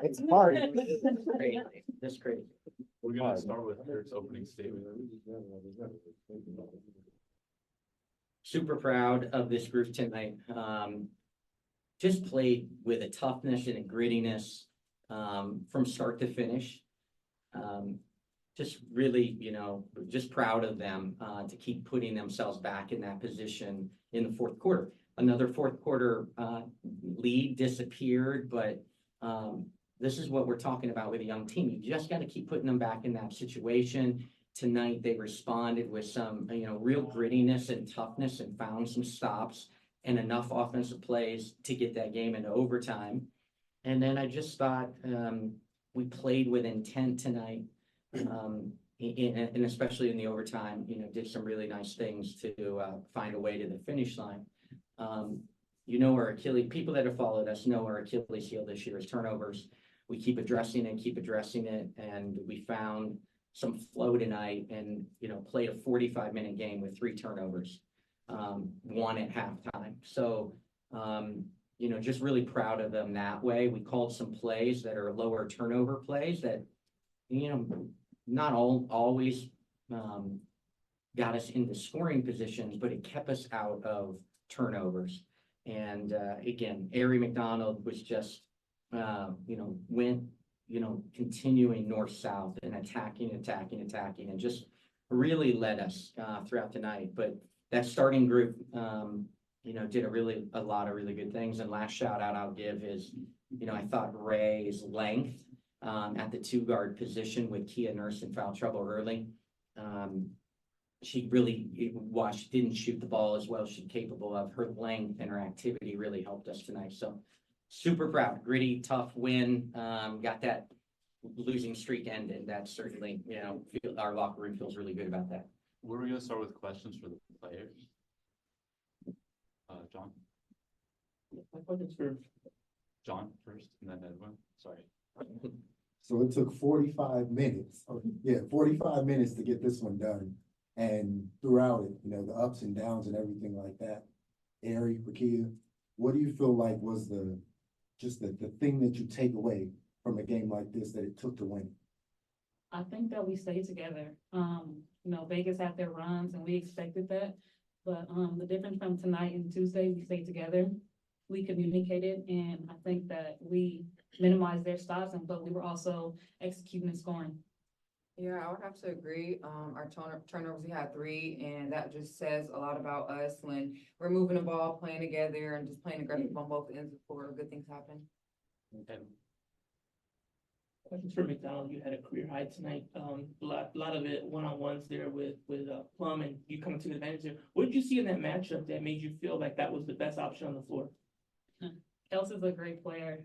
It's hard. Crazy. This crazy. We're gonna start with Curt's opening statement. Super proud of this group tonight. Just played with a toughness and a grittiness from start to finish. Just really, just proud of them to keep putting themselves back in that position in the fourth quarter. Another fourth quarter lead disappeared, but this is what we're talking about with a young team. You just got to keep putting them back in that situation. Tonight, they responded with some, real grittiness and toughness and found some stops and enough offensive plays to get that game into overtime. And then I just thought we played with intent tonight, and especially in the overtime, did some really nice things to find a way to the finish line. Our Achilles, people that have followed us know our Achilles heel this year is turnovers. We keep addressing it, and we found some flow tonight and, played a 45-minute game with 3 turnovers, 1 at halftime. So, just really proud of them that way. We called some plays that are lower turnover plays that, not always got us into scoring positions, but it kept us out of turnovers. And again, Aari McDonald was just, went, continuing north-south and attacking, and just really led us throughout the night. But that starting group, did a lot of really good things. And last shout out I'll give is, I thought Ray's length at the 2-guard position with Kia Nurse in foul trouble early. She really, while she didn't shoot the ball as well as she's capable of, her length and her activity really helped us tonight. So super proud, gritty, tough win. Got that losing streak ended. That's certainly, our locker room feels really good about that. We're gonna start with questions for the players. John. My question's for John first, and then Edwin. Sorry. So it took 45 minutes, 45 minutes to get this one done. And throughout it, the ups and downs and everything like that. Aari, Rickea, what do you feel like was the thing that you take away from a game like this that it took to win? I think that we stayed together. Vegas had their runs and we expected that. But the difference from tonight and Tuesday, we stayed together. We communicated, and I think that we minimized their stops, but we were also executing and scoring. Yeah, I would have to agree. Our turnovers, we had 3, and that just says a lot about us when we're moving the ball, playing together, and just playing aggressive on both ends of the floor. Good things happen. Okay. questions for McDonald. You had a career high tonight. A lot of it one-on-ones there with Plum, and you coming to the advantage there. What did you see in that matchup that made you feel like that was the best option on the floor? Kelsey's a great player.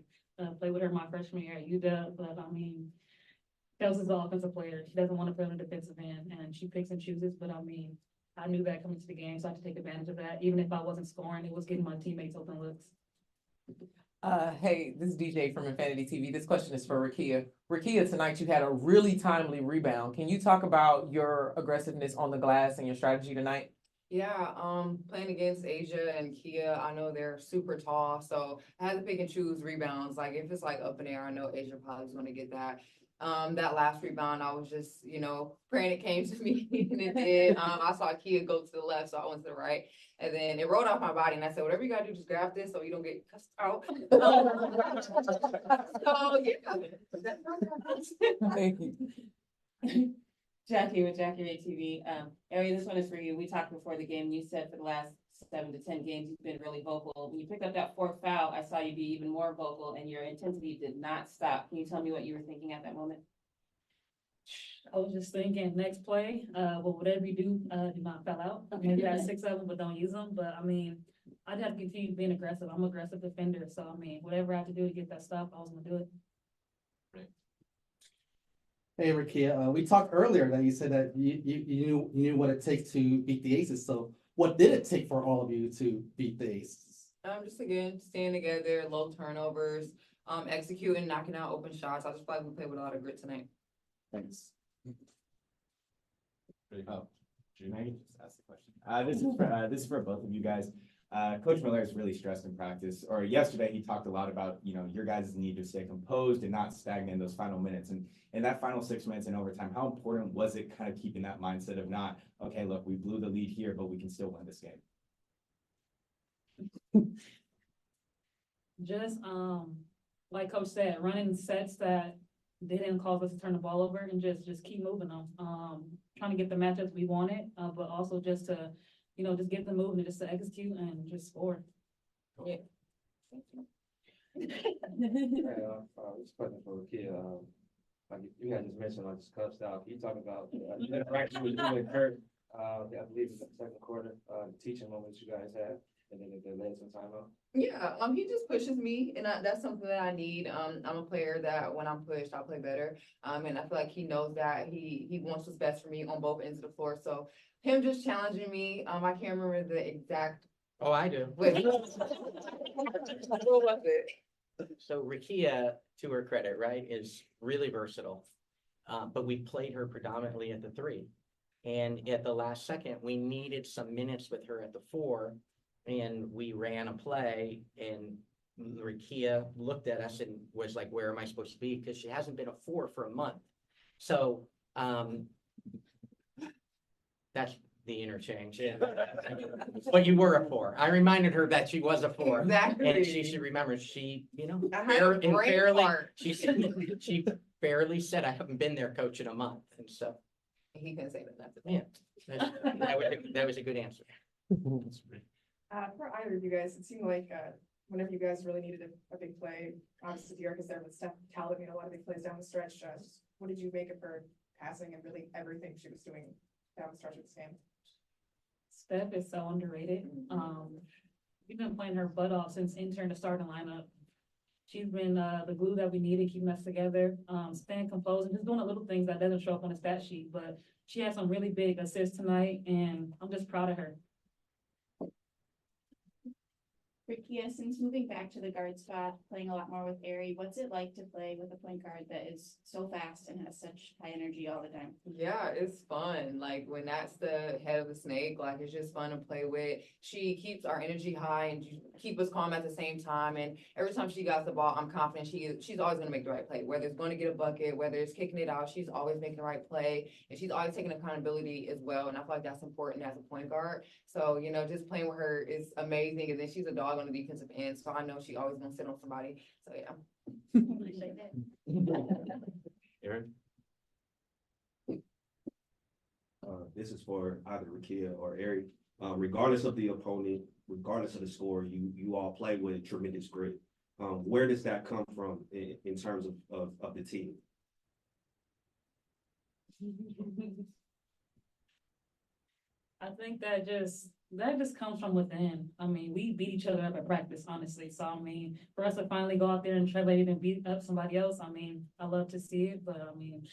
Played with her my freshman year at UW, but I mean, Kelsey's an offensive player. She doesn't want to play on the defensive end, and she picks and chooses. But I mean, I knew that coming to the game, so I had to take advantage of that. Even if I wasn't scoring, it was getting my teammates open looks. Hey, this is DJ from Infinity TV. This question is for Rickea. Rickea, tonight you had a really timely rebound. Can you talk about your aggressiveness on the glass and your strategy tonight? Yeah, playing against Asia and Kia, I know they're super tall, so I had to pick and choose rebounds. Like if it's like up in the air, I know Asia probably is going to get that. That last rebound, I was just, praying it came to me, and it did. I saw Kia go to the left, so I went to the right, and then it rolled off my body, and I said, whatever you gotta do, just grab this so you don't get cussed out. So, yeah. Thank you. Jackie with Jackie Ray TV. Aari, this one is for you. We talked before the game. You said for the last 7 to 10 games, you've been really vocal. When you picked up that 4th foul, I saw you be even more vocal, and your intensity did not stop. Can you tell me what you were thinking at that moment? I was just thinking, next play, whatever you do not foul out. I mean, you got 6 of them, but don't use them. But I mean, I'd have to continue being aggressive. I'm an aggressive defender, so I mean, whatever I have to do to get that stop, I was gonna do it. Hey, Rickea, we talked earlier that you said that you knew what it takes to beat the Aces. So what did it take for all of you to beat the Aces? Just again, staying together, low turnovers, executing, knocking out open shots. I just feel like we played with a lot of grit tonight. Thanks. June, I can just ask the question. This is for both of you guys. Coach Miller is really stressed in practice, or yesterday he talked a lot about, your guys' need to stay composed and not stagnant in those final minutes. And in that final 6 minutes in overtime, how important was it kind of keeping that mindset of not, okay, look, we blew the lead here, but we can still win this game? Just, like Coach said, running sets that didn't cause us to turn the ball over and just keep moving them. Trying to get the matchups we wanted, but also just to, just get the movement, just to execute and just score. Yeah. This question for Rickea, like you guys just mentioned, like this club style, can you talk about the interaction with you and Curt? I believe it's the second quarter, the teaching moments you guys had, and then the led some time out. Yeah, he just pushes me, and that's something that I need. I'm a player that when I'm pushed, I'll play better. And I feel like he knows that he wants what's best for me on both ends of the floor. So him just challenging me, I can't remember the exact. Oh, I do. Wait. What was it? So Rickea, to her credit, right, is really versatile. But we played her predominantly at the 3. And at the last second, we needed some minutes with her at the 4. And we ran a play, and Rickea looked at us and was like, where am I supposed to be? Because she hasn't been a 4 for a month. So that's the interchange. Yeah. But you were a 4. I reminded her that she was a 4. Exactly. And she should remember, she, I had a brain fart. she barely said, I haven't been there, coach, in a month. And so, He couldn't say that. yeah, that was a good answer. For either of you guys, it seemed like whenever you guys really needed a big play, obviously Dearica's there with Steph Talbot made a lot of big plays down the stretch. What did you make of her passing and really everything she was doing down the stretch of this game? Steph is so underrated. We've been playing her butt off since entering the starting lineup. She's been the glue that we needed, keeping us together, staying composed, and just doing the little things that doesn't show up on the stat sheet. But she had some really big assists tonight, and I'm just proud of her. Rickea, since moving back to the guard spot, playing a lot more with Aari, what's it like to play with a point guard that is so fast and has such high energy all the time? Yeah, it's fun. Like when that's the head of the snake, like it's just fun to play with. She keeps our energy high and keep us calm at the same time. And every time she got the ball, I'm confident she's always gonna make the right play. Whether it's going to get a bucket, whether it's kicking it out, she's always making the right play. And she's always taking accountability as well. And I feel like that's important as a point guard. So, just playing with her is amazing. And then she's a dog on the defensive end. So I know she always gonna sit on somebody. So yeah. Aaron? This is for either Rickea or Aari. Regardless of the opponent, regardless of the score, you all play with tremendous grit. Where does that come from in terms of the team? I think that just comes from within. I mean, we beat each other up at practice, honestly. So I mean, for us to finally go out there and translate it and beat up somebody else, I mean, I love to see it, but I mean,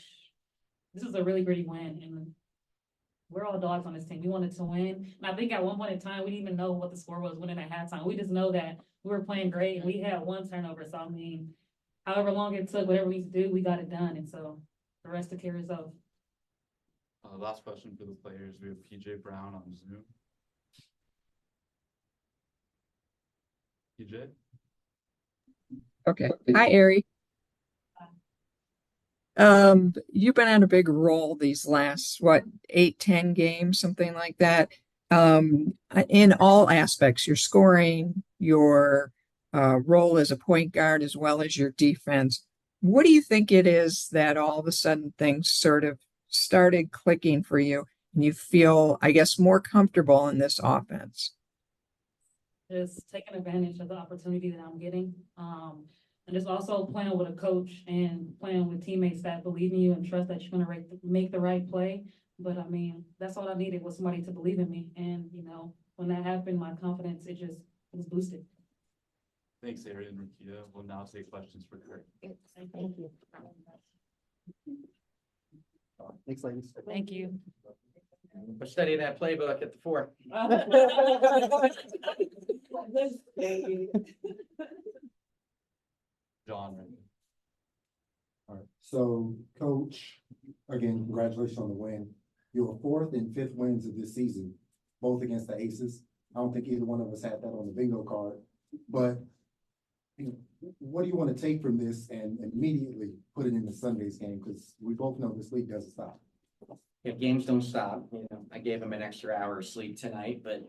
this is a really gritty win, and we're all dogs on this team. We wanted to win, and I think at one point in time, we didn't even know what the score was winning at halftime. We just know that we were playing great, and we had 1 turnover. So I mean, however long it took, whatever we need to do, we got it done, and so the rest of carries over. Last question for the players. We have PJ Brown on Zoom. PJ? Okay. Hi, Aari. You've been on a big roll these last, 8-10 games, something like that. In all aspects, your scoring, your role as a point guard, as well as your defense. What do you think it is that all of a sudden things sort of started clicking for you and you feel, I guess, more comfortable in this offense? Just taking advantage of the opportunity that I'm getting. And just also playing with a coach and playing with teammates that believe in you and trust that you're going to make the right play. But I mean, that's all I needed was somebody to believe in me. And, when that happened, my confidence, it was boosted. Thanks, Aari and Rickea. We'll now take questions for Curt. Thank you. Thanks, ladies. Thank you. But study that playbook at the 4. John, right? All right, so Coach, again, congratulations on the win. Your 4th and 5th wins of this season, both against the Aces. I don't think either one of us had that on the bingo card, but you know, what do you want to take from this and immediately put it into Sunday's game? Because we both know this league doesn't stop. If games don't stop, I gave him an extra hour of sleep tonight, but,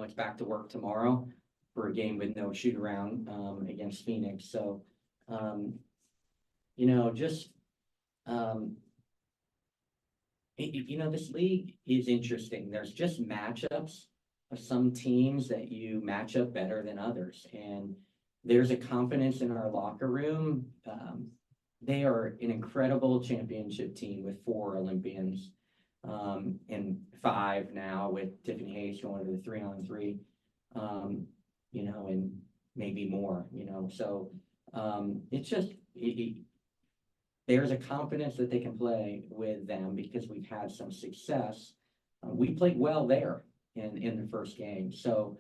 it's back to work tomorrow for a game with no shoot around, against Phoenix. So, this league is interesting. There's just matchups of some teams that you match up better than others. And there's a confidence in our locker room. They are an incredible championship team with 4 Olympians, and 5 now with Tiffany Hayes going to the 3-on-3, and maybe more, so, it's just, there's a confidence that they can play with them because we've had some success. We played well there in the first game. So,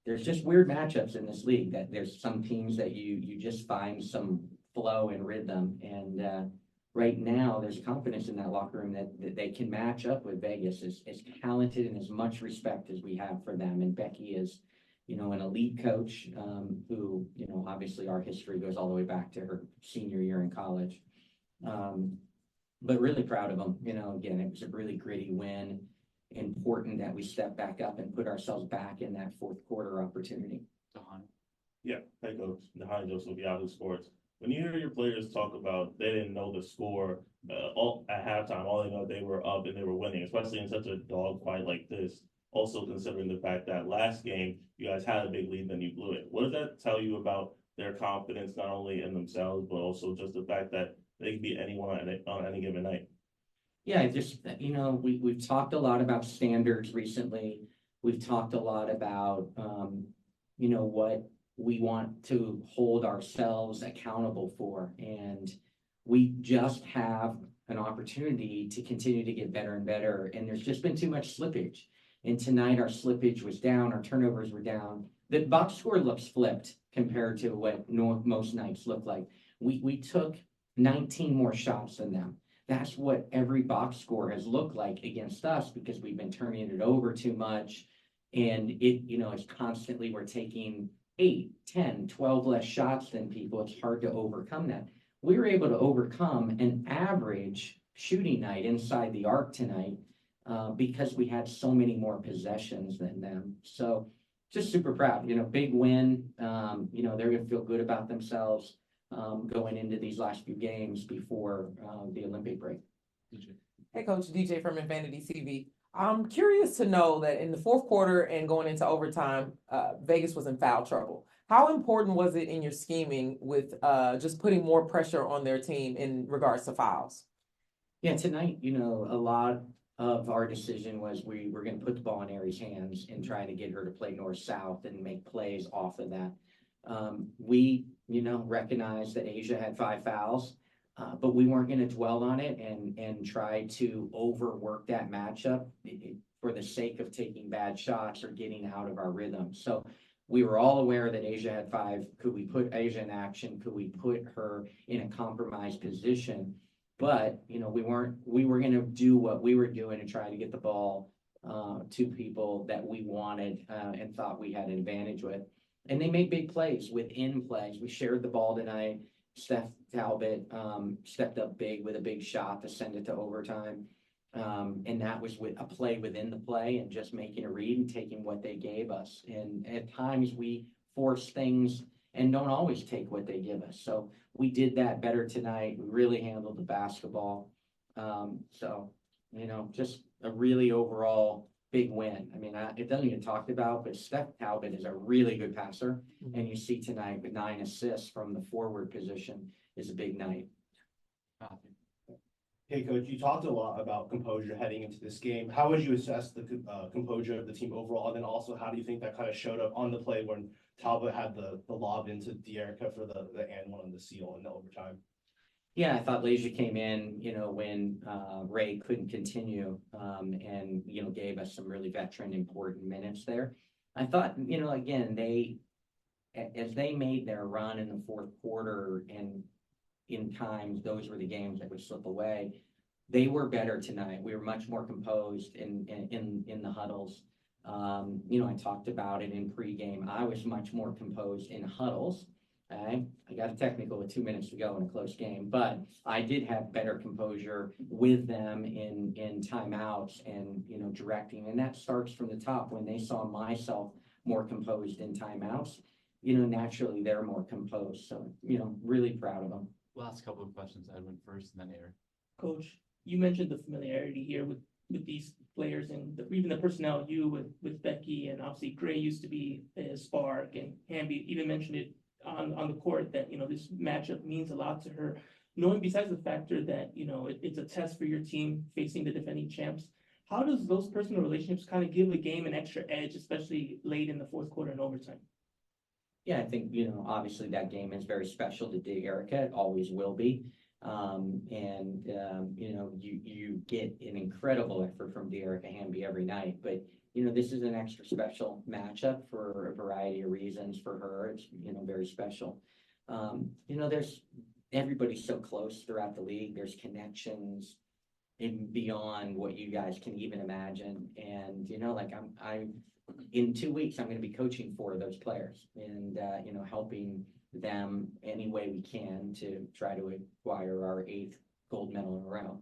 there's just weird matchups in this league that there's some teams that you just find some flow and rhythm. And right now there's confidence in that locker room that they can match up with Vegas as talented and as much respect as we have for them. And Becky is, an elite coach, who, obviously our history goes all the way back to her senior year in college. But really proud of them. Again, it was a really gritty win. Important that we step back up and put ourselves back in that fourth quarter opportunity. Yeah, hey coach, Dehan Joseph, Yahoo Sports. When you hear your players talk about they didn't know the score all at halftime, all they know they were up and they were winning, especially in such a dog fight like this. Also considering the fact that last game you guys had a big lead, then you blew it. What does that tell you about their confidence, not only in themselves, but also just the fact that they can beat anyone on any given night? Yeah, just, we've talked a lot about standards recently. We've talked a lot about, what we want to hold ourselves accountable for. And we just have an opportunity to continue to get better and better. And there's just been too much slippage. And tonight our slippage was down, our turnovers were down. The box score looks flipped compared to what most nights look like. We took 19 more shots than them. That's what every box score has looked like against us because we've been turning it over too much. And it's constantly, we're taking 8, 10, 12 less shots than people. It's hard to overcome that. We were able to overcome an average shooting night inside the arc tonight because we had so many more possessions than them. So just super proud, big win. They're going to feel good about themselves going into these last few games before the Olympic break. Hey, Coach, DJ from Infinity TV. I'm curious to know that in the fourth quarter and going into overtime, Vegas was in foul trouble. How important was it in your scheming with just putting more pressure on their team in regards to fouls? Yeah, tonight, a lot of our decision was we were going to put the ball in Aari's hands and try to get her to play north-south and make plays off of that. We, recognized that Asia had 5 fouls, but we weren't going to dwell on it and try to overwork that matchup for the sake of taking bad shots or getting out of our rhythm. So we were all aware that Asia had 5. Could we put Asia in action? Could we put her in a compromised position? But, we were going to do what we were doing and try to get the ball to people that we wanted and thought we had an advantage with. And they made big plays within plays. We shared the ball tonight. Steph Talbot stepped up big with a big shot to send it to overtime. And that was with a play within the play and just making a read and taking what they gave us. And at times we force things and don't always take what they give us. So we did that better tonight. We really handled the basketball. Just a really overall big win. I mean, it doesn't get talked about, but Steph Talbot is a really good passer. Mm-hmm. And you see tonight with 9 assists from the forward position is a big night. Hey, Coach, you talked a lot about composure heading into this game. How would you assess the composure of the team overall? And then also, how do you think that kind of showed up on the play when Talbot had the lob into De'Erica for the and one on the seal in the overtime? Yeah, I thought Leisure came in, when Ray couldn't continue and, gave us some really veteran important minutes there. I thought, again, as they made their run in the fourth quarter and in times, those were the games that would slip away. they were better tonight. We were much more composed in the huddles. You know, I talked about it in pregame. I was much more composed in huddles. Okay? I got a technical with 2 minutes to go in a close game, but I did have better composure with them in timeouts and, you know, directing. And that starts from the top. When they saw myself more composed in timeouts, you know, naturally they're more composed. So, you know, really proud of them. Last couple of questions, Edwin first and then Eric. Coach, you mentioned the familiarity here with these players and even the personnel, you with Becky, and obviously Gray used to be a spark, and Hamby even mentioned it on the court that, you know, this matchup means a lot to her. Knowing besides the factor that, you know, it's a test for your team facing the defending champs, how does those personal relationships kind of give the game an extra edge, especially late in the fourth quarter and overtime? Yeah, I think, you know, obviously that game is very special to Erica. It always will be. You know, you get an incredible effort from Erica Hamby every night, but you know, this is an extra special matchup for a variety of reasons for her. It's, you know, very special. You know, everybody's so close throughout the league. There's connections in beyond what you guys can even imagine. And, you know, like in 2 weeks, I'm going to be coaching 4 of those players and, you know, helping them any way we can to try to acquire our 8th gold medal in a row.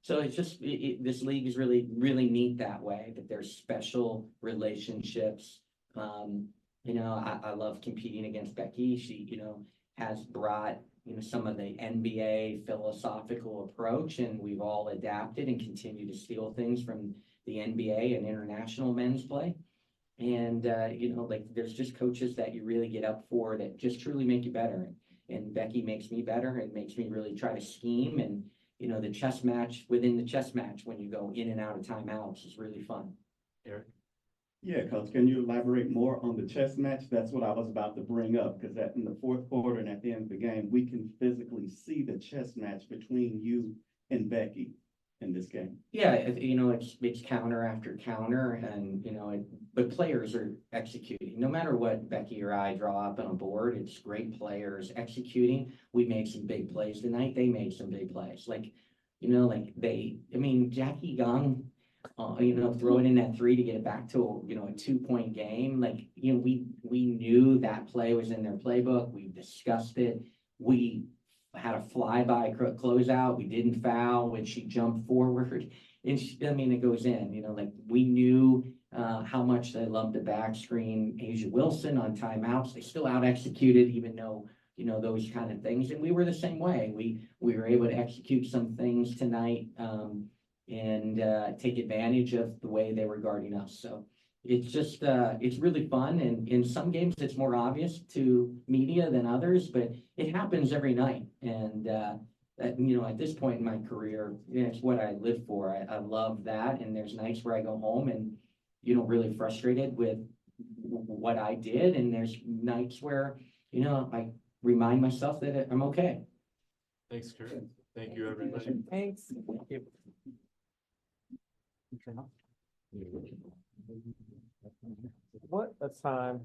So it's just, this league is really, really neat that way, that there's special relationships. You know, I love competing against Becky. She, you know, has brought, you know, some of the NBA philosophical approach, and we've all adapted and continue to steal things from the NBA and international men's play. And, you know, like there's just coaches that you really get up for that just truly make you better. And Becky makes me better and makes me really try to scheme. And, you know, the chess match within the chess match when you go in and out of timeouts is really fun. Eric? Yeah, Coach, can you elaborate more on the chess match? That's what I was about to bring up, because in the fourth quarter and at the end of the game, we can physically see the chess match between you and Becky in this game. Yeah, you know, it's counter after counter, and, you know, but players are executing. No matter what Becky or I draw up on a board, it's great players executing. We made some big plays tonight. They made some big plays. Like, you know, like Jackie Gong, you know, throwing in that 3 to get it back to, you know, a 2-point game. Like, you know, we knew that play was in their playbook. We discussed it. We had a flyby closeout. We didn't foul when she jumped forward. And it goes in, you know, like we knew how much they loved the back screen Asia Wilson on timeouts. They still out executed, even though, you know, those kind of things. And we were the same way. We were able to execute some things tonight and take advantage of the way they were guarding us. So it's just, it's really fun. And in some games, it's more obvious to media than others, but it happens every night. And, you know, at this point in my career, you know, it's what I live for. I love that. And there's nights where I go home and, you know, really frustrated with what I did. And there's nights where, you know, I remind myself that I'm okay. Thanks, Curt. Thank you, everybody. Thanks. What a time.